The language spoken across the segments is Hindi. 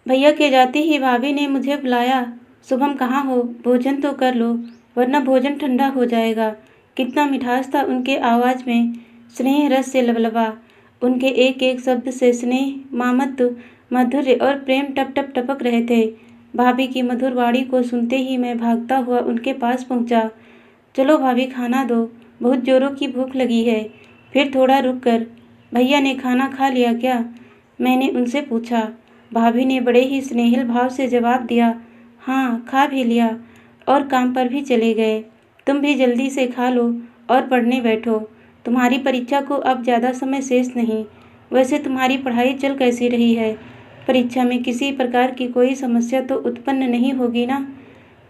भैया के जाते ही भाभी ने मुझे बुलाया। शुभम कहाँ हो, भोजन तो कर लो वरना भोजन ठंडा हो जाएगा। कितना मिठास था उनके आवाज़ में, स्नेह रस से लबलबा। उनके एक एक शब्द से स्नेह, मामत्व, माधुर्य और प्रेम टप टप टपक रहे थे। भाभी की मधुर वाणी को सुनते ही मैं भागता हुआ उनके पास पहुंचा। चलो भाभी, खाना दो, बहुत जोरों की भूख लगी है। फिर थोड़ा रुक कर, भैया ने खाना खा लिया क्या, मैंने उनसे पूछा। भाभी ने बड़े ही स्नेहिल भाव से जवाब दिया, हाँ खा भी लिया और काम पर भी चले गए। तुम भी जल्दी से खा लो और पढ़ने बैठो। तुम्हारी परीक्षा को अब ज़्यादा समय शेष नहीं। वैसे तुम्हारी पढ़ाई चल कैसी रही है? परीक्षा में किसी प्रकार की कोई समस्या तो उत्पन्न नहीं होगी ना?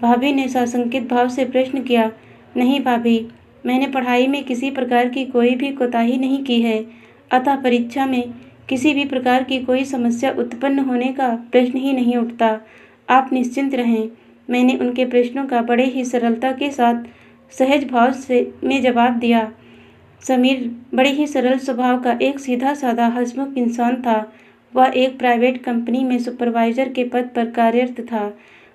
भाभी ने साशंकित भाव से प्रश्न किया। नहीं भाभी, मैंने पढ़ाई में किसी प्रकार की कोई भी कोताही नहीं की है, अतः परीक्षा में किसी भी प्रकार की कोई समस्या उत्पन्न होने का प्रश्न ही नहीं उठता। आप निश्चिंत रहें। मैंने उनके प्रश्नों का बड़े ही सरलता के साथ सहज भाव से में जवाब दिया। समीर बड़े ही सरल स्वभाव का एक सीधा साधा हंसमुख इंसान था। वह एक प्राइवेट कंपनी में सुपरवाइजर के पद पर कार्यरत था।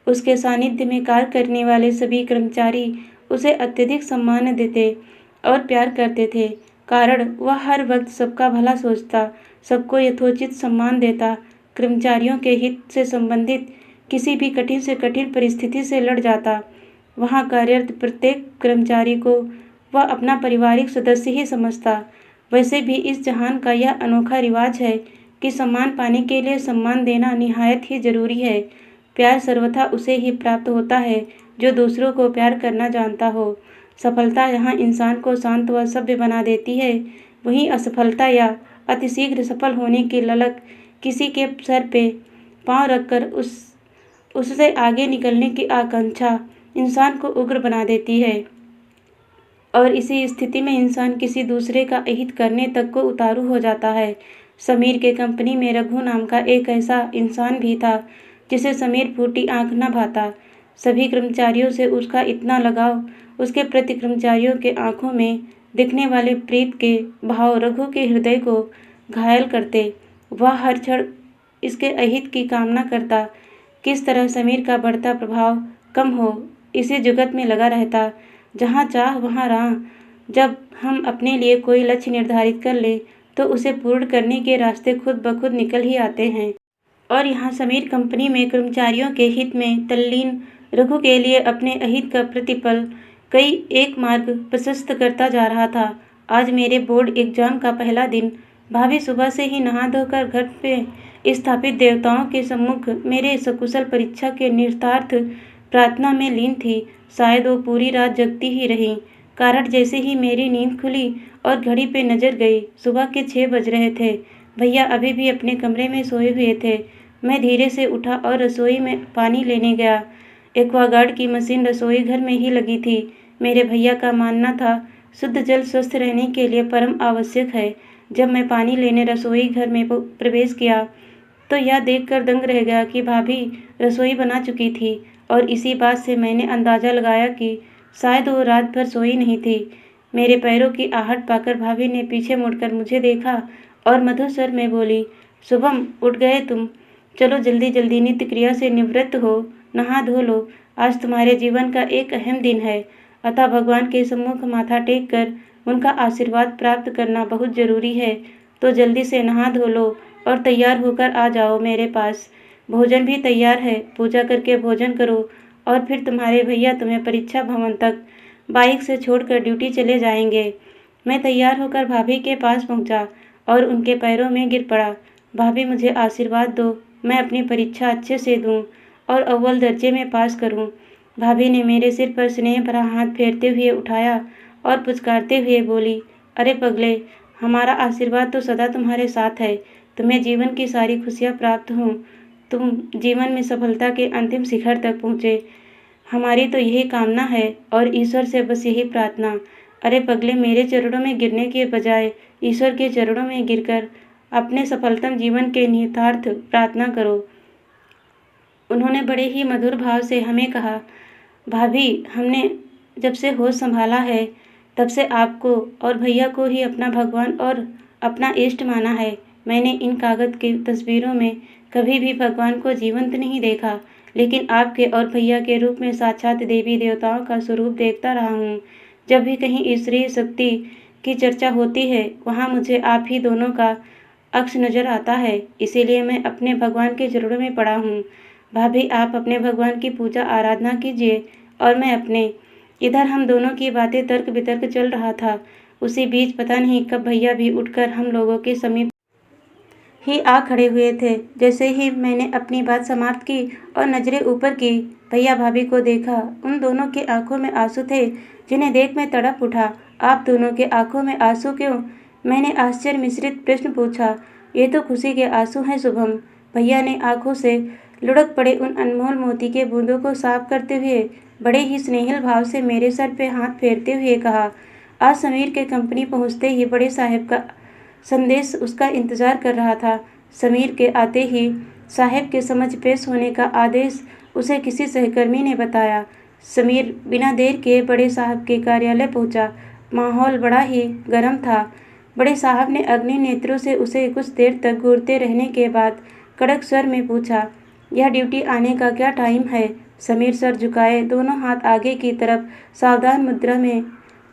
उसके सानिध्य में कार्य करने वाले सभी कर्मचारी उसे अत्यधिक सम्मान देते और प्यार करते थे, कारण वह हर वक्त सबका भला सोचता, सबको यथोचित सम्मान देता, कर्मचारियों के हित से संबंधित किसी भी कठिन से कठिन परिस्थिति से लड़ जाता। वहाँ कार्यरत प्रत्येक कर्मचारी को वह अपना पारिवारिक सदस्य ही समझता। वैसे भी इस जहान का यह अनोखा रिवाज है कि सम्मान पाने के लिए सम्मान देना निहायत ही जरूरी है। प्यार सर्वथा उसे ही प्राप्त होता है जो दूसरों को प्यार करना जानता हो। सफलता जहाँ इंसान को शांत व सभ्य बना देती है, वहीं असफलता या अतिशीघ्र सफल होने की ललक किसी के सर पे पाँव रखकर उससे आगे निकलने की आकांक्षा इंसान को उग्र बना देती है और इसी स्थिति में इंसान किसी दूसरे का अहित करने तक को उतारू हो जाता है। समीर के कंपनी में रघु नाम का एक ऐसा इंसान भी था जिसे समीर फूटी आंख न भाता। सभी कर्मचारियों से उसका इतना लगाव, उसके प्रति कर्मचारियों के आंखों में दिखने वाले प्रीत के भाव रघु के हृदय को घायल करते। वह हर क्षण इसके अहित की कामना करता। किस तरह समीर का बढ़ता प्रभाव कम हो, इसी जुगत में लगा रहता। जहाँ चाह वहाँ राह। जब हम अपने लिए कोई लक्ष्य निर्धारित कर लें तो उसे पूर्ण करने के रास्ते खुद ब खुद निकल ही आते हैं। और यहाँ समीर कंपनी में कर्मचारियों के हित में तल्लीन रघु के लिए अपने अहित का प्रतिपल कई एक मार्ग प्रशस्त करता जा रहा था। आज मेरे बोर्ड एग्जाम का पहला दिन। भाभी सुबह से ही नहा धोकर घर पे स्थापित देवताओं के सम्मुख मेरे सकुशल परीक्षा के निरतार्थ प्रार्थना में लीन थी। शायद वो पूरी रात जगती ही रहीं, कारण जैसे ही मेरी नींद खुली और घड़ी पे नजर गई, सुबह के 6 बज रहे थे। भैया अभी भी अपने कमरे में सोए हुए थे। मैं धीरे से उठा और रसोई में पानी लेने गया। एक्वागार्ड की मशीन रसोई घर में ही लगी थी। मेरे भैया का मानना था शुद्ध जल स्वस्थ रहने के लिए परम आवश्यक है। जब मैं पानी लेने रसोई घर में प्रवेश किया तो यह देखकर दंग रह गया कि भाभी रसोई बना चुकी थी और इसी बात से मैंने अंदाज़ा लगाया कि शायद वो रात भर सोई नहीं थी। मेरे पैरों की आहट पाकर भाभी ने पीछे मुड़कर मुझे देखा और मधुर स्वर में बोली, शुभम उठ गए तुम? चलो जल्दी जल्दी नित्य क्रिया से निवृत्त हो, नहा धो लो। आज तुम्हारे जीवन का एक अहम दिन है, अतः भगवान के सम्मुख माथा टेक कर उनका आशीर्वाद प्राप्त करना बहुत जरूरी है। तो जल्दी से नहा धो लो और तैयार होकर आ जाओ मेरे पास। भोजन भी तैयार है, पूजा करके भोजन करो और फिर तुम्हारे भैया तुम्हें परीक्षा भवन तक बाइक से छोड़कर ड्यूटी चले जाएंगे। मैं तैयार होकर भाभी के पास पहुंचा और उनके पैरों में गिर पड़ा। भाभी मुझे आशीर्वाद दो, मैं अपनी परीक्षा अच्छे से दूं और अव्वल दर्जे में पास करूं। भाभी ने मेरे सिर पर स्नेह भरा हाथ फेरते हुए उठाया और पुचकारते हुए बोली, अरे पगले, हमारा आशीर्वाद तो सदा तुम्हारे साथ है। तुम्हें जीवन की सारी खुशियाँ प्राप्त हों, तुम जीवन में सफलता के अंतिम शिखर तक पहुँचे, हमारी तो यही कामना है और ईश्वर से बस यही प्रार्थना। अरे पगले, मेरे चरणों में गिरने के बजाय ईश्वर के चरणों में गिरकर अपने सफलतम जीवन के निहितार्थ प्रार्थना करो। उन्होंने बड़े ही मधुर भाव से हमें कहा, भाभी, हमने जब से होश संभाला है तब से आपको और भैया को ही अपना भगवान और अपना इष्ट माना है। मैंने इन कागज़ की तस्वीरों में कभी भी भगवान को जीवंत नहीं देखा, लेकिन आपके और भैया के रूप में साक्षात देवी देवताओं का स्वरूप देखता रहा हूँ। जब भी कहीं ईश्वरीय शक्ति की चर्चा होती है, वहाँ मुझे आप ही दोनों का अक्ष नजर आता है। इसीलिए मैं अपने भगवान के चरणों में पड़ा हूँ। भाभी, आप अपने भगवान की पूजा आराधना कीजिए और मैं अपने। इधर हम दोनों की बातें तर्क वितर्क चल रहा था। उसी बीच पता नहीं कब भैया भी उठकर हम लोगों के समीप ही आ खड़े हुए थे। जैसे ही मैंने अपनी बात समाप्त की और नजरें ऊपर की, भैया भाभी को देखा। उन दोनों के आंखों में आंसू थे, जिन्हें देख मैं तड़प उठा। आप दोनों के आंखों में आंसू क्यों? मैंने आश्चर्य मिश्रित प्रश्न पूछा। ये तो खुशी के आंसू हैं शुभम। भैया ने आंखों से लुढ़क पड़े उन अनमोल मोती के बूंदों को साफ करते हुए बड़े ही स्नेहिल भाव से मेरे सर पे हाथ फेरते हुए कहा। आज समीर के कंपनी पहुंचते ही बड़े साहब का संदेश उसका इंतजार कर रहा था। समीर के आते ही साहब के समझ पेश होने का आदेश उसे किसी सहकर्मी ने बताया। समीर बिना देर किए बड़े साहब के कार्यालय पहुंचा। माहौल बड़ा ही गर्म था। बड़े साहब ने अग्नि नेत्रों से उसे कुछ देर तक घूरते रहने के बाद कड़क स्वर में पूछा, यह ड्यूटी आने का क्या टाइम है? समीर सर झुकाए दोनों हाथ आगे की तरफ सावधान मुद्रा में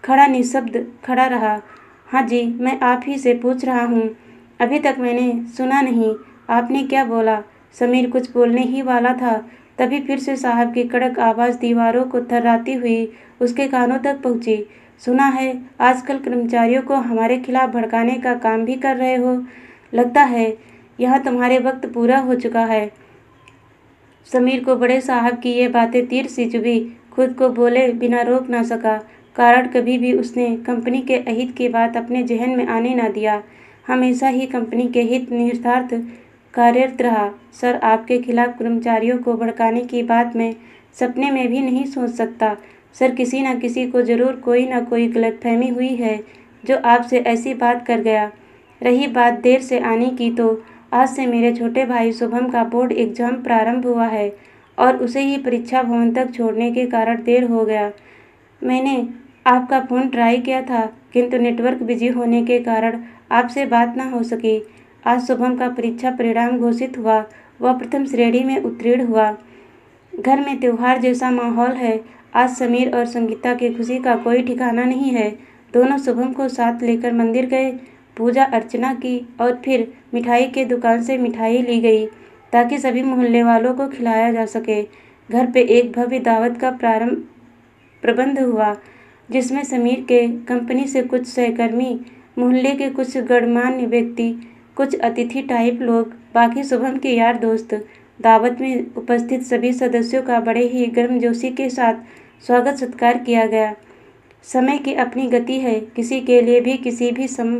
खड़ा निशब्द खड़ा रहा। हाँ जी, मैं आप ही से पूछ रहा हूँ। अभी तक मैंने सुना नहीं, आपने क्या बोला? समीर कुछ बोलने ही वाला था, तभी फिर से साहब की कड़क आवाज़ दीवारों को थर्राती हुई उसके कानों तक पहुँची। सुना है आजकल कर्मचारियों को हमारे खिलाफ भड़काने का काम भी कर रहे हो। लगता है यहाँ तुम्हारे वक्त पूरा हो चुका है। समीर को बड़े साहब की ये बातें तीर सी चुभी। खुद को बोले बिना रोक ना सका, कारण कभी भी उसने कंपनी के अहित की बात अपने जहन में आने ना दिया। हमेशा ही कंपनी के हित निहितार्थ कार्यरत रहा। सर, आपके खिलाफ कर्मचारियों को भड़काने की बात मैं सपने में भी नहीं सोच सकता। सर, किसी न किसी को जरूर कोई ना कोई गलतफहमी हुई है जो आपसे ऐसी बात कर गया। रही बात देर से आने की, तो आज से मेरे छोटे भाई शुभम का बोर्ड एग्जाम प्रारंभ हुआ है और उसे ही परीक्षा भवन तक छोड़ने के कारण देर हो गया। मैंने आपका फ़ोन ट्राई किया था, किंतु नेटवर्क बिजी होने के कारण आपसे बात ना हो सकी। आज शुभम का परीक्षा परिणाम घोषित हुआ। वह प्रथम श्रेणी में उत्तीर्ण हुआ। घर में त्योहार जैसा माहौल है। आज समीर और संगीता की खुशी का कोई ठिकाना नहीं है। दोनों शुभम को साथ लेकर मंदिर गए, पूजा अर्चना की और फिर मिठाई के दुकान से मिठाई ली गई ताकि सभी मोहल्ले वालों को खिलाया जा सके। घर पे एक भव्य दावत का प्रबंध हुआ, जिसमें समीर के कंपनी से कुछ सहकर्मी, मोहल्ले के कुछ गणमान्य व्यक्ति, कुछ अतिथि टाइप लोग, बाकी शुभम के यार दोस्त। दावत में उपस्थित सभी सदस्यों का बड़े ही गर्मजोशी के साथ स्वागत सत्कार किया गया। समय की अपनी गति है, किसी के लिए भी किसी भी सम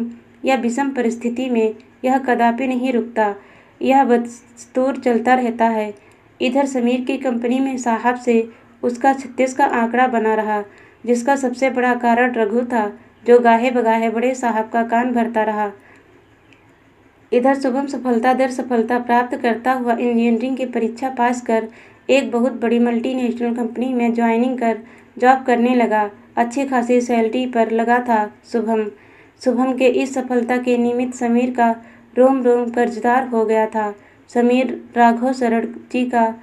या विषम परिस्थिति में यह कदापि नहीं रुकता। यह बदस्तूर चलता रहता है। इधर समीर की कंपनी में साहब से उसका 36 का आंकड़ा बना रहा, जिसका सबसे बड़ा कारण रघु था, जो गाहे बगाहे बड़े साहब का कान भरता रहा। इधर शुभम सफलता दर सफलता प्राप्त करता हुआ इंजीनियरिंग की परीक्षा पास कर एक बहुत बड़ी मल्टीनेशनल कंपनी में ज्वाइनिंग कर जॉब करने लगा। अच्छी खासी सैलरी पर लगा था शुभम के इस सफलता के निमित्त समीर का रोम रोम कर्जदार हो गया था। समीर राघव शरण जी का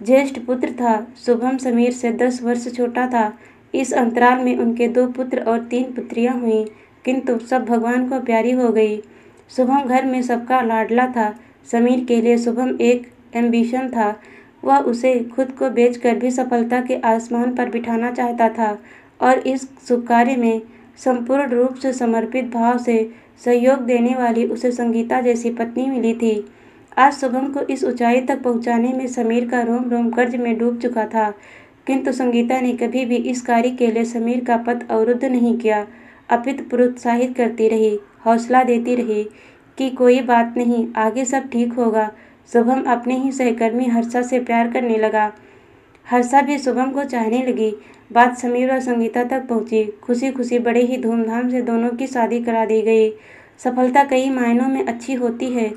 ज्येष्ठ पुत्र था। शुभम समीर से 10 वर्ष छोटा था। इस अंतराल में उनके 2 पुत्र और 3 पुत्रियां हुईं, किंतु सब भगवान को प्यारी हो गई। शुभम घर में सबका लाडला था। समीर के लिए शुभम एक एम्बिशन था। वह उसे खुद को बेचकर भी सफलता के आसमान पर बिठाना चाहता था और इस शुभ कार्य में संपूर्ण रूप से समर्पित भाव से सहयोग देने वाली उसे संगीता जैसी पत्नी मिली थी। आज शुभम को इस ऊंचाई तक पहुंचाने में समीर का रोम रोम कर्ज में डूब चुका था, किंतु संगीता ने कभी भी इस कार्य के लिए समीर का पथ अवरुद्ध नहीं किया, अपितु प्रोत्साहित करती रही, हौसला देती रही कि कोई बात नहीं, आगे सब ठीक होगा। शुभम अपने ही सहकर्मी हर्षा से प्यार करने लगा। हर्षा भी शुभम को चाहने लगी। बात समीर और संगीता तक पहुंची। खुशी खुशी बड़े ही धूमधाम से दोनों की शादी करा दी गई। सफलता कई मायनों में अच्छी होती है,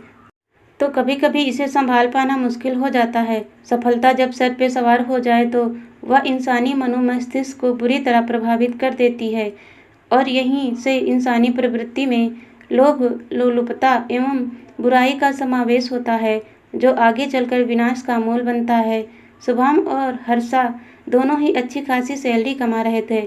तो कभी कभी इसे संभाल पाना मुश्किल हो जाता है। सफलता जब सर पे सवार हो जाए तो वह इंसानी मनोमस्तिष्क को बुरी तरह प्रभावित कर देती है और यहीं से इंसानी प्रवृत्ति में लोभ, लोलुपता एवं बुराई का समावेश होता है। जो आगे चलकर विनाश का मूल बनता है। शुभम और हर्षा दोनों ही अच्छी खासी सैलरी कमा रहे थे।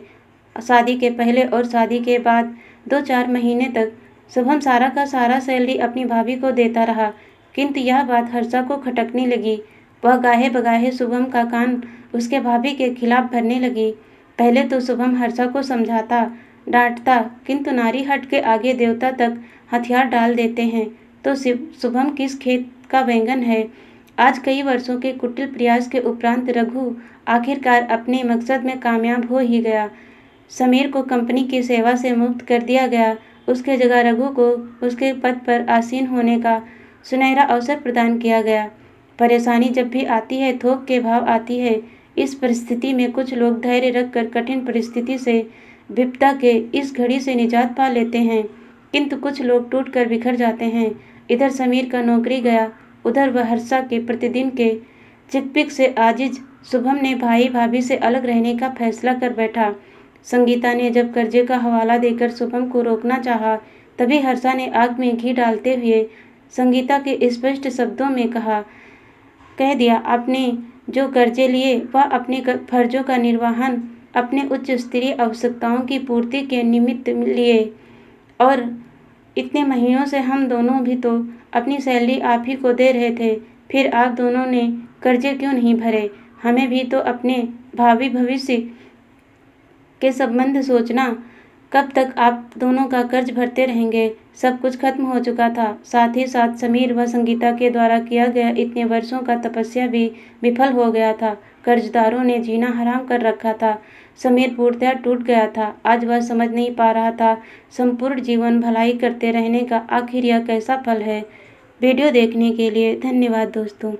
शादी के पहले और शादी के बाद 2-4 महीने तक शुभम सारा का सारा सैलरी अपनी भाभी को देता रहा, किंतु यह बात हर्षा को खटकने लगी। वह गाहे बगाहे शुभम का कान उसके भाभी के खिलाफ भरने लगी। पहले तो शुभम हर्षा को समझाता, डांटता, किंतु नारी हट के आगे देवता तक हथियार डाल देते हैं, तो शुभम किस खेत का बैंगन है। आज कई वर्षों के कुटिल प्रयास के उपरांत रघु आखिरकार अपने मकसद में कामयाब हो ही गया। समीर को कंपनी की सेवा से मुक्त कर दिया गया। उसके जगह रघु को उसके पद पर आसीन होने का सुनहरा अवसर प्रदान किया गया। परेशानी जब भी आती है थोक के भाव आती है। इस परिस्थिति में कुछ लोग धैर्य रखकर कठिन परिस्थिति से, विपदा के इस घड़ी से निजात पा लेते हैं, किंतु कुछ लोग टूट कर बिखर जाते हैं। इधर समीर का नौकरी गया, उधर वह हर्षा के प्रतिदिन के चिकपिक से आजिज शुभम ने भाई भाभी से अलग रहने का फैसला कर बैठा। संगीता ने जब कर्जे का हवाला देकर शुभम को रोकना चाहा, तभी हर्षा ने आग में घी डालते हुए संगीता के स्पष्ट शब्दों में कह दिया, आपने जो कर्जे लिए वह अपने फर्जों का निर्वहन, अपने उच्च स्तरीय आवश्यकताओं की पूर्ति के निमित्त लिए, और इतने महीनों से हम दोनों भी तो अपनी सैलरी आप ही को दे रहे थे, फिर आप दोनों ने कर्जे क्यों नहीं भरे। हमें भी तो अपने भावी भविष्य के संबंध सोचना। कब तक आप दोनों का कर्ज भरते रहेंगे। सब कुछ खत्म हो चुका था। साथ ही साथ समीर व संगीता के द्वारा किया गया इतने वर्षों का तपस्या भी विफल हो गया था। कर्जदारों ने जीना हराम कर रखा था। समीर पूर्णतः टूट गया था। आज वह समझ नहीं पा रहा था संपूर्ण जीवन भलाई करते रहने का आखिर यह कैसा फल है। वीडियो देखने के लिए धन्यवाद दोस्तों।